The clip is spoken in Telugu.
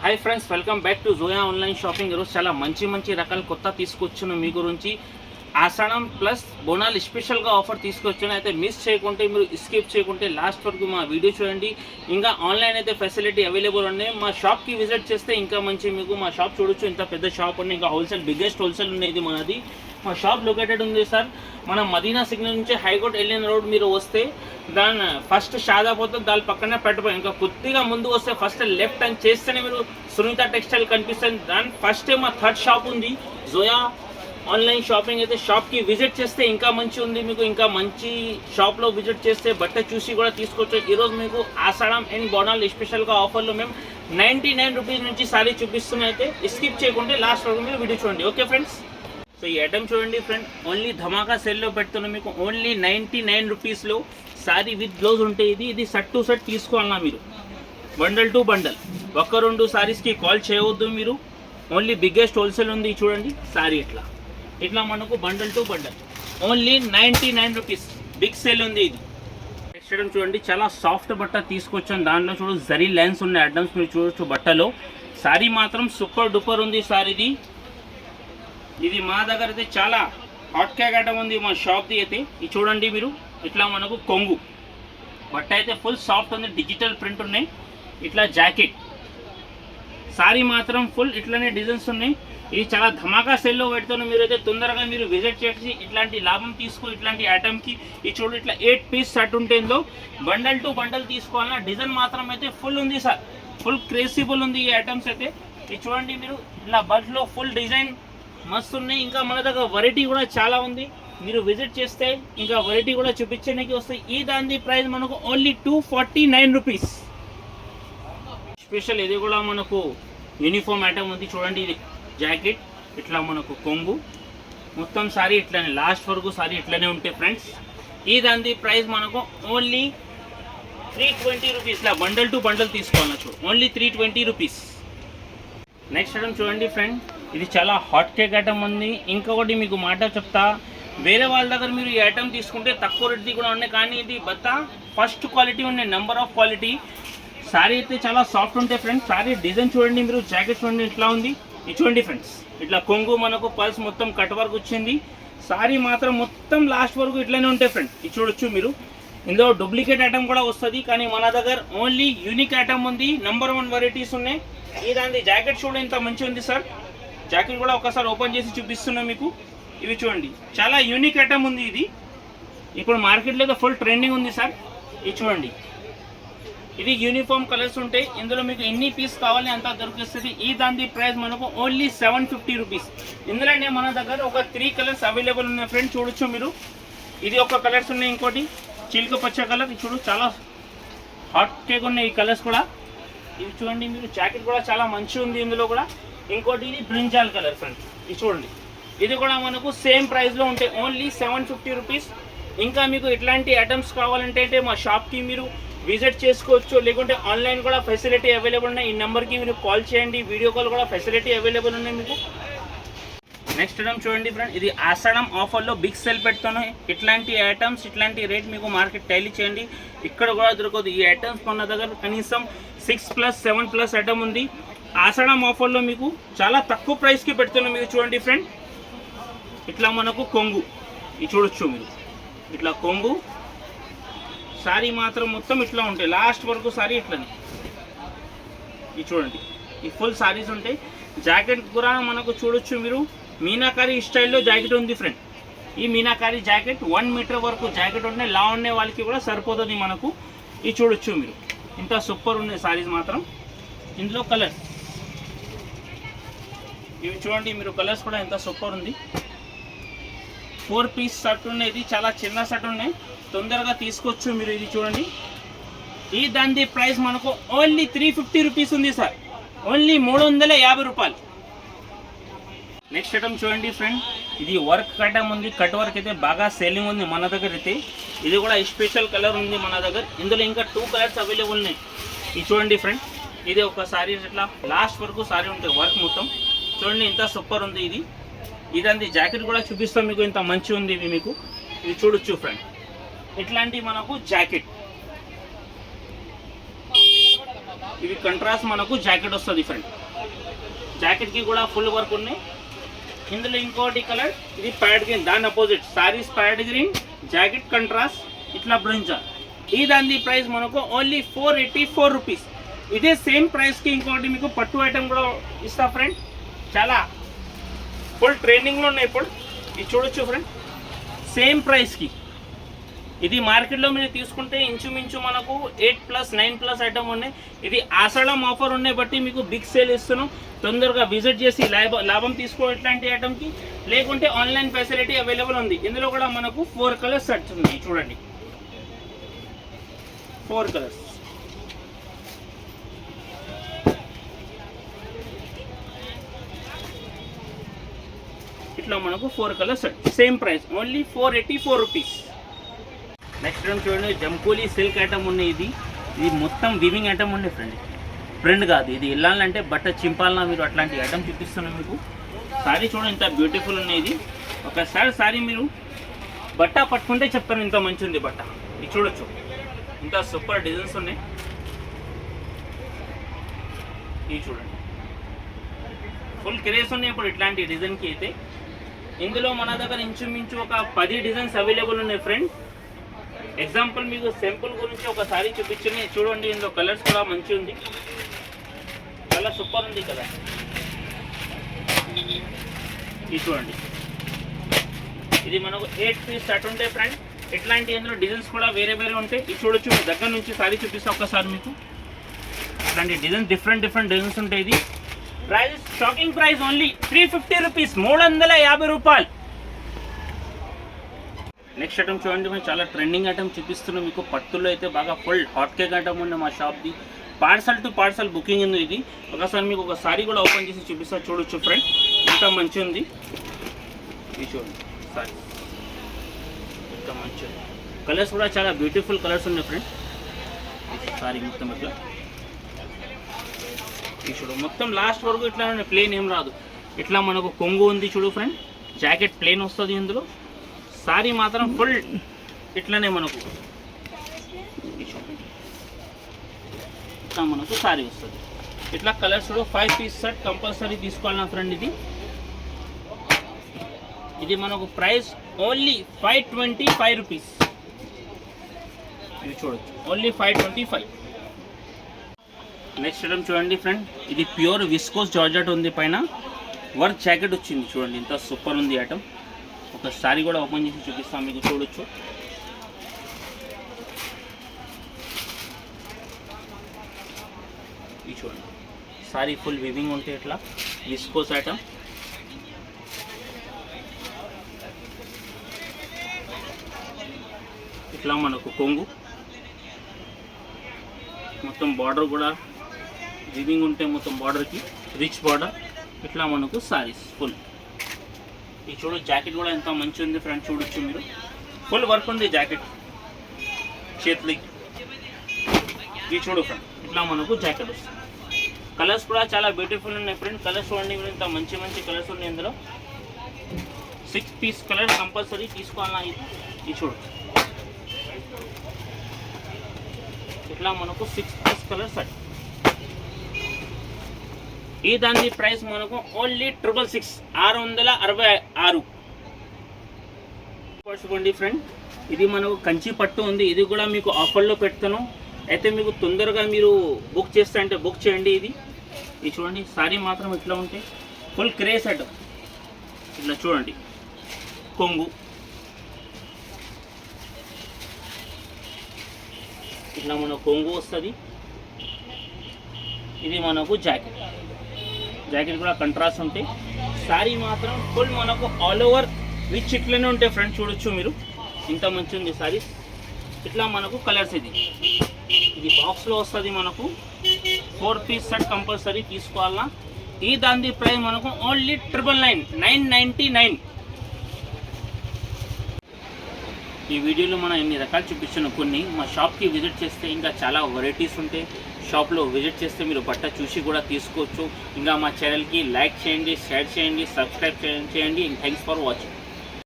Hi friends, welcome back to Zoya online shopping. ఈరోజు చాలా మంచి రకాల కొత్త తీసుకొచ్చాను మీ గురించి. ఆషాఢం ప్లస్ బోనాలు స్పెషల్గా ఆఫర్ తీసుకొచ్చాను. అయితే మిస్ చేయకుంటే, మీరు స్కిప్ చేయకుంటే లాస్ట్ వరకు మా వీడియో చూడండి. ఇంకా ఆన్లైన్ అయితే ఫెసిలిటీ అవైలబుల్ ఉన్నాయి. మా షాప్కి విజిట్ చేస్తే ఇంకా మంచి. మీకు మా షాప్ చూడొచ్చు, ఇంత పెద్ద షాప్ ఉంది. ఇంకా హోల్సేల్, బిగ్గెస్ట్ హోల్సేల్ ఉంది ఇది మనది. మా షాప్ లొకేటెడ్ ఉంది సార్ మన మదీనా సిగ్నల్ నుంచి హైకోర్ట్ ఎల్లిన రోడ్ మీరు వస్తే దాని ఫస్ట్ షాదాపోతే దాని పక్కనే పెట్టబోయి ఇంకా కొద్దిగా ముందు వస్తే ఫస్ట్ లెఫ్ట్ టర్న్ చేస్తేనే మీరు సునీత టెక్స్టైల్ కనిపిస్తుంది. దాని ఫస్ట్ మా థర్డ్ షాప్ ఉంది జోయా ఆన్లైన్ షాపింగ్. అయితే షాప్కి విజిట్ చేస్తే ఇంకా మంచి ఉంది. మీకు ఇంకా మంచి షాప్లో విజిట్ చేస్తే బట్ట చూసి కూడా తీసుకోవచ్చు. ఈరోజు మీకు ఆషాఢం అండ్ బోనాలు స్పెషల్గా ఆఫర్లో మేము 99 రూపీస్ నుంచి సారీ చూపిస్తున్నాయి. అయితే స్కిప్ చేయకుంటే లాస్ట్ వరకు మీరు వీడియో చూడండి. ఓకే ఫ్రెండ్స్, సో ఈ ఐటమ్ చూడండి ఫ్రెండ్, ఓన్లీ ధమాకా సెల్లో పెడుతున్నాం మీకు. ఓన్లీ 99 రూపీస్లో సారీ విత్ బ్లౌజ్ ఉంటాయి. ఇది సెట్ టు సెట్ తీసుకోవాలన్నా మీరు, బండల్ టు బండల్. ఒక్క రెండు సారీస్కి కాల్ చేయవద్దు మీరు. ఓన్లీ బిగ్గెస్ట్ హోల్సేల్ ఉంది చూడండి. సారీ ఇట్లా మనకు bundle to bundle only 99 rupees. Big sale ఉంది ఇది. నెక్స్ట్ ఐటమ్ చూడండి, చాలా సాఫ్ట్ బట్ట తీసుకొచ్చాను. దాంట్లో చూడు జరీ లైన్స్ ఉన్నాయి ఐటమ్స్ మీరు చూడొచ్చు బట్టలో. సారీ మాత్రం సూపర్ డూపర్ ఉంది సారీది. ఇది మా దగ్గర అయితే చాలా హాట్ క్యాక్ ఐటమ్ ఉంది మా షాప్ది. అయితే ఇది చూడండి మీరు, ఇట్లా మనకు కొంగు బట్ట అయితే ఫుల్ సాఫ్ట్ ఉంది. డిజిటల్ ప్రింట్ ఉన్నాయి. ఇట్లా జాకెట్ సారీ మాత్రం ఫుల్ ఇట్లానే డిజైన్స్ ఉన్నాయి. ఇది చాలా ధమాకా సెల్లో పెడుతున్నాను. మీరు అయితే తొందరగా మీరు విజిట్ చేసి ఇట్లాంటి లాభం తీసుకో. ఇట్లాంటి ఐటమ్కి ఈ చూడు ఇట్లా 8 పీస్ సెట్ ఉంటుందో బండల్ టు బండల్ తీసుకోవాలన్నా. డిజైన్ మాత్రం అయితే ఫుల్ ఉంది సార్, ఫుల్ క్రేసిబుల్ ఉంది ఈ ఐటమ్స్ అయితే. ఇది చూడండి మీరు, ఇలా బల్క్లో ఫుల్ డిజైన్ మస్తు ఉన్నాయి. ఇంకా మన దగ్గర వెరైటీ కూడా చాలా ఉంది. మీరు విజిట్ చేస్తే ఇంకా వెరైటీ కూడా చూపించడానికి వస్తాయి. ఈ దాని ప్రైస్ మనకు ఓన్లీ 249 రూపీస్. స్పెషల్ ఇది కూడా మనకు యూనిఫామ్ ఐటమ్ ఉంది చూడండి. ఇది జాకెట్ ఇట్లా మనకు కొంగు మొత్తం సారీ ఇట్లానే లాస్ట్ వరకు సారీ ఇట్లానే ఉంటాయి ఫ్రెండ్స్. ఈ దాని ప్రైస్ మనకు ఓన్లీ 320 రూపీస్. ఇలా బండల్ టు బండల్ తీసుకోవాలన్నా చూడు, ఓన్లీ 320 రూపీస్. నెక్స్ట్ ఐటమ్ చూడండి ఫ్రెండ్, ఇది చాలా హాట్ కేక్ ఐటమ్ ఉంది. ఇంకొకటి మీకు మాట చెప్తా, వేరే వాళ్ళ దగ్గర మీరు ఈ ఐటమ్ తీసుకుంటే తక్కువ రేట్ది కూడా ఉన్నాయి, కానీ ఇది బత్తా ఫస్ట్ క్వాలిటీ ఉన్నాయి, నెంబర్ ఆఫ్ క్వాలిటీ. సారీ అయితే చాలా సాఫ్ట్ ఉంటాయి ఫ్రెండ్స్. సారీ డిజైన్ చూడండి మీరు, జాకెట్ చూడండి ఇట్లా ఉంది. ఇది చూడండి ఫ్రెండ్స్, ఇట్లా కొంగు మనకు పల్స్ మొత్తం కట్ వర్క్ వచ్చింది. సారీ మాత్రం మొత్తం లాస్ట్ వరకు ఇట్లనే ఉంటాయి ఫ్రెండ్. ఇది చూడొచ్చు మీరు. ఇందులో డూప్లికేట్ ఐటమ్ కూడా వస్తుంది, కానీ మన దగ్గర ఓన్లీ యూనిక్ ఐటమ్ ఉంది. నెంబర్ 1 వెరైటీస్ ఉన్నాయి. ఈ దాని జాకెట్ చూడండి ఎంత మంచి ఉంది సార్. జాకెట్ కూడా ఒకసారి ఓపెన్ చేసి చూపిస్తున్నాం మీకు. ఇవి చూడండి, చాలా యూనిక్ ఐటమ్ ఉంది ఇది. ఇప్పుడు మార్కెట్లో ఫుల్ ట్రెండింగ్ ఉంది సార్. ఇది చూడండి, ఇది యూనిఫామ్ కలర్స్ ఉంటాయి. ఇందులో మీకు ఎన్ని పీస్ కావాలి అంతా దొరికిస్తుంది. ఈ దాని ప్రైస్ మనకు ఓన్లీ 750 రూపీస్. ఇందులోనే మన దగ్గర ఒక 3 కలర్స్ అవైలబుల్ ఉన్నాయి ఫ్రెండ్. చూడొచ్చు మీరు, ఇది ఒక కలర్స్ ఉన్నాయి. ఇంకోటి చిలుక పచ్చ కలర్. ఇది చూడు, చాలా హాట్ కేక్ ఉన్నాయి ఈ కలర్స్ కూడా. ఇవి చూడండి మీరు, జాకెట్ కూడా చాలా మంచిగా ఉంది ఇందులో కూడా. ఇంకోటి ఇది బ్రింజాల్ కలర్ ఫ్రెండ్. ఇది చూడండి, ఇది కూడా మనకు సేమ్ ప్రైస్లో ఉంటాయి, ఓన్లీ 750 రూపీస్. ఇంకా మీకు ఇట్లాంటి ఐటమ్స్ కావాలంటే మా షాప్కి మీరు విజిట్ చేసుకోవచ్చు, లేకుంటే ఆన్లైన్ కూడా ఫెసిలిటీ అవైలబుల్ ఉన్నాయి. ఈ నెంబర్కి మీరు కాల్ చేయండి, వీడియో కాల్ కూడా ఫెసిలిటీ అవైలబుల్ ఉన్నాయి మీకు. నెక్స్ట్ ఐటమ్ చూడండి ఫ్రెండ్, ఇది ఆషాఢం ఆఫర్లో బిగ్ సెల్ పెడుతున్నాను. ఇట్లాంటి ఐటమ్స్ ఇట్లాంటి రేట్ మీకు మార్కెట్ టైలీ చేయండి, ఇక్కడ కూడా దొరకదు. ఈ ఐటమ్స్ మన దగ్గర కనీసం 6+ 7+ ఐటమ్ ఉంది. ఆషాఢం ఆఫర్లో మీకు చాలా తక్కువ ప్రైస్కి పెడుతున్నాం. మీరు చూడండి ఫ్రెండ్, ఇట్లా మనకు కొంగు ఇది చూడొచ్చు మీరు. ఇట్లా కొంగు సారీ మాత్రం మొత్తం ఇట్లా ఉంటాయి లాస్ట్ వరకు సారీ ఇట్లని. ఇది చూడండి, ఈ ఫుల్ సారీస్ ఉంటాయి. జాకెట్ కూడా మనకు చూడొచ్చు మీరు, మీనాకారి స్టైల్లో జాకెట్ ఉంది ఫ్రెండ్. ఈ మీనాకారి జాకెట్ 1 మీటర్ వరకు జాకెట్ ఉన్నాయి. లా ఉండే వాళ్ళకి కూడా సరిపోతుంది మనకు. ఇది చూడొచ్చు మీరు, ఇంత సూపర్ ఉన్నాయి సారీస్ మాత్రం. ఇందులో కలర్స్ ఇవి చూడండి మీరు, కలర్స్ కూడా ఎంత సూపర్ ఉంది. 4 పీస్ షర్ట్ ఉన్నాయి. ఇది చాలా చిన్న షర్ట్ ఉన్నాయి, తొందరగా తీసుకోవచ్చు మీరు. ఇది చూడండి, ఈ దాని ప్రైస్ మనకు ఓన్లీ 350 రూపీస్ ఉంది సార్, ఓన్లీ 350 రూపాయలు. నెక్స్ట్ ఐటమ్ చూడండి ఫ్రెండ్, ఇది వర్క్ ఐటమ్ ఉంది. కట్ వర్క్ అయితే బాగా సేలింగ్ ఉంది మన దగ్గర అయితే. ఇది కూడా స్పెషల్ కలర్ ఉంది మన దగ్గర. ఇందులో ఇంకా 2 కలర్స్ అవైలబుల్ ఉన్నాయి. ఇది చూడండి ఫ్రెండ్, ఇది ఒక సారీ ఇట్లా లాస్ట్ వరకు సారీ ఉంటాయి వర్క్ మొత్తం. చూడండి ఇంత సూపర్ ఉంది ఇది. ఇదంతా జాకెట్ కూడా చూపిస్తాం మీకు, ఇంత మంచి ఉంది ఇది మీకు. ఇది చూడొచ్చు ఫ్రెండ్, ఇట్లాంటి మనకు జాకెట్ ఇవి కంట్రాస్ట్ మనకు జాకెట్ వస్తుంది ఫ్రెండ్. జాకెట్కి కూడా ఫుల్ వర్క్ ఉన్నాయి. ఇందులో ఇంకోటి కలర్, ఇది ప్యాడ్ గ్రీన్, దాని opposite saris pad green, jacket contrast ఇట్లా బ్రింజా. ఈ దాని ప్రైస్ మనకు ఓన్లీ 484 రూపీస్. ఇదే సేమ్ ప్రైస్కి ఇంకోటి మీకు పట్టు ఐటమ్ కూడా ఇస్తా ఫ్రెండ్. చాలా ఫుల్ ట్రెండింగ్లో ఉన్నాయి ఇప్పుడు. ఇది చూడొచ్చు ఫ్రెండ్, సేమ్ ప్రైస్కి. ఇది మార్కెట్లో మీరు తీసుకుంటే ఇంచుమించు మనకు 8+, 9+ ఐటమ్ ఉన్నాయి. ఇది ఆషాఢం ఆఫర్ ఉన్నాయి బట్టి మీకు బిగ్ సేల్ ఇస్తున్నాం. తొందరగా విజిట్ చేసి లాభం తీసుకో ఇట్లాంటి ఐటమ్కి. లేకుంటే ఆన్లైన్ ఫెసిలిటీ అవైలబుల్ ఉంది. ఇందులో కూడా మనకు 4 కలర్స్ సెట్స్ ఉన్నాయి. చూడండి 4 కలర్స్. ఇట్లా మనకు 4 colours set, same price only 484 rupees. Next item చూడండి, జంకోలీ సిల్క్ ఐటమ్ ఉన్నాయి. ఇది మొత్తం వివింగ్ ఐటమ్ ఉండే ఫ్రెండ్ కాదు. ఇది వెళ్ళాలంటే బట్ట చింపాలన్నా మీరు అట్లాంటి ఐటమ్ చూపిస్తున్నాం మీకు. సారీ చూడండి ఇంత బ్యూటిఫుల్ ఉన్నాయి. ఇది ఒకసారి సారీ మీరు బట్ట పట్టుకుంటే చెప్తాను ఇంత మంచి ఉంది బట్ట. ఇది చూడొచ్చు ఇంత సూపర్ డిజైన్స్ ఉన్నాయి. ఇది చూడండి ఫుల్ క్రేజ్ ఉన్నాయి ఇప్పుడు ఇట్లాంటి డిజైన్కి అయితే. ఇందులో మన దగ్గర ఇంచుమించు ఒక 10 డిజైన్స్ అవైలబుల్ ఉన్నాయి ఫ్రెండ్. ఎగ్జాంపుల్ మీకు సింపుల్ గురించి ఒక సారీ చూపించింది చూడండి. ఇందులో కలర్స్ కూడా మంచి ఉంది, చాలా సూపర్ ఉంది కదా. ఇది చూడండి, ఇది మనకు 8 పీస్ సెట్ ఉంటాయి ఫ్రెండ్. ఇట్లాంటి ఇందులో డిజైన్స్ కూడా వేరే ఉంటాయి. ఇది చూడొచ్చు, మీ దగ్గర నుంచి సారీ చూపిస్తా ఒక్కసారి మీకు. ఇట్లాంటి డిజైన్స్ డిఫరెంట్ డిజైన్స్ ఉంటాయి. ఇది price shocking price only 350 rupees, 350 రూపాయలు. నెక్స్ట్ ఐటమ్ చూడండి, మేము చాలా ట్రెండింగ్ ఐటమ్ చూపిస్తున్నాం మీకు. పట్టులో అయితే బాగా ఫుల్ హాట్ కేక్ ఐటమ్ ఉంది మా షాప్ది. పార్సల్ టు పార్సల్ బుకింగ్ ఉంది. ఇది ఒకసారి మీకు ఒక సారీ కూడా ఓపెన్ చేసి చూపిస్తా, చూడొచ్చు ఫ్రెండ్ ఇంత మంచి ఉంది. ఇది చూడండి సారీ ఇంత మంచి ఉంది. కలర్స్ కూడా చాలా బ్యూటిఫుల్ కలర్స్ ఉన్నాయి ఫ్రెండ్. సారీ మొత్తం ఇట్లా ఇది చూడు, మొత్తం లాస్ట్ వరకు ఇట్లా ప్లేన్ ఏం రాదు. ఇట్లా మనకు కొంగు ఉంది చూడు ఫ్రెండ్, జాకెట్ ప్లేన్ వస్తుంది. ఇందులో సారీ మాత్రం ఫుల్ ఇట్లనే మనకు ఇట్లా మనకు సారీ వస్తుంది. ఇట్లా కలర్స్ 5 పీస్ సెట్ కంపల్సరీ తీసుకోవాలన్నా ఫ్రెండ్. ఇది మనకు ప్రైస్ ఓన్లీ 525 రూపీస్. ఇది చూడొచ్చు ఓన్లీ 525. నెక్స్ట్ ఐటమ్ చూడండి ఫ్రెండ్, ఇది ప్యూర్ విస్కోస్ జార్జెట్ ఉంది, పైన వర్క్ జాకెట్ వచ్చింది. చూడండి ఇంత సూపర్ ఉంది ఐటమ్. ఒక సారీ కూడా ఓపెన్ చేసి చూపిస్తాం మీకు, చూడొచ్చు. ఇది చూడండి సారీ ఫుల్ వివింగ్ ఉంటే ఇట్లా విస్కోస్ ఐటమ్. ఇట్లా మనకు కొంగు మొత్తం బార్డర్ కూడా వివింగ్ ఉంటే మొత్తం బార్డర్కి రిచ్ బార్డర్. ఇట్లా మనకు సారీస్ ఫుల్. ఈ చూడు జాకెట్ కూడా ఎంత మంచి ఉంది ఫ్రెండ్, చూడొచ్చు మీరు. ఫుల్ వర్క్ ఉంది జాకెట్ చేతులకి. ఇది చూడు ఫ్రెండ్, ఇట్లా మనకు జాకెట్ వస్తుంది. కలర్స్ కూడా చాలా బ్యూటిఫుల్ ఉన్నాయి ఫ్రెండ్. కలర్స్ చూడండి ఇంత మంచి మంచి కలర్స్ ఉన్నాయి. ఇందులో 6 పీస్ కలర్ కంపల్సరీ తీసుకోవాలా. ఇది చూడు ఇట్లా మనకు 6 పీస్ కలర్ సెట్. ఈ దాని ప్రైస్ మనకు ఓన్లీ 666, 666. చూడండి ఫ్రెండ్, ఇది మనకు కంచి పట్టు ఉంది. ఇది కూడా మీకు ఆఫర్లో పెడతాను. అయితే మీకు తొందరగా మీరు బుక్ చేస్తా అంటే బుక్ చేయండి. ఇది చూడండి సారీ మాత్రం ఇట్లా ఉంటే ఫుల్ క్రేజ్ ఐటమ్. ఇట్లా చూడండి కొంగు ఇట్లా మనకు కొంగు వస్తుంది. ఇది మనకు జాకెట్ కూడా కంట్రాస్ట్ ఉంటాయి. సారీ మాత్రం ఫుల్ మనకు ఆల్ ఓవర్ రిచ్ ఇట్లనే ఉంటాయి ఫ్రెండ్. చూడొచ్చు మీరు ఇంత మంచి ఉంది సారీ. ఇట్లా మనకు కలర్స్ ఇది బాక్స్లో వస్తుంది. మనకు 4 పీస్ సెట్ కంపల్సరీ తీసుకోవాలన్నా. ఈ దాని ప్రైస్ మనకు ఓన్లీ 999. ఈ వీడియోలో మనం ఎన్ని రకాలు చూపించిన కొన్ని మా షాప్కి విజిట్ చేస్తే ఇంకా చాలా వెరైటీస్ ఉంటాయి. షాప్లో విజిట్ చేస్తే మీరు బట్ట చూసి కూడా తీసుకోవచ్చు. ఇంకా మా ఛానల్కి లైక్ చేయండి, షేర్ చేయండి, సబ్స్క్రైబ్ చేయండి. Thanks for watching.